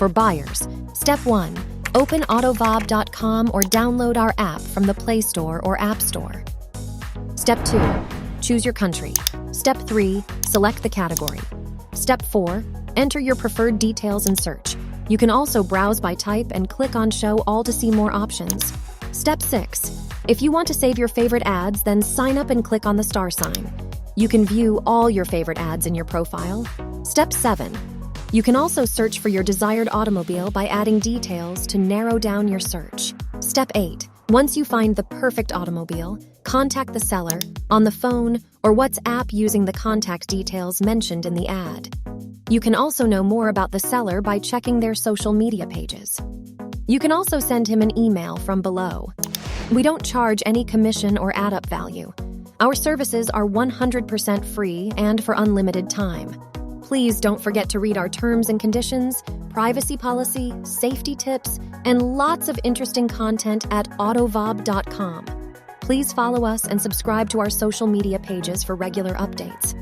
For buyers, Step 1. Open AutoVob.com or download our app from the Play Store or App Store. Step 2. Choose your country. Step 3. Select the category. Step 4. Enter your preferred details and search. You can also browse by type and click on Show All to see more options. Step 6. If you want to save your favorite ads, then sign up and click on the star sign. You can view all your favorite ads in your profile. Step 7. You can also search for your desired automobile by adding details to narrow down your search. Step 8. Once you find the perfect automobile, contact the seller on the phone or WhatsApp using the contact details mentioned in the ad. You can also know more about the seller by checking their social media pages. You can also send him an email from below. We don't charge any commission or add-up value. Our services are 100% free and for unlimited time. Please don't forget to read our terms and conditions, privacy policy, safety tips, and lots of interesting content at autovob.com. Please follow us and subscribe to our social media pages for regular updates.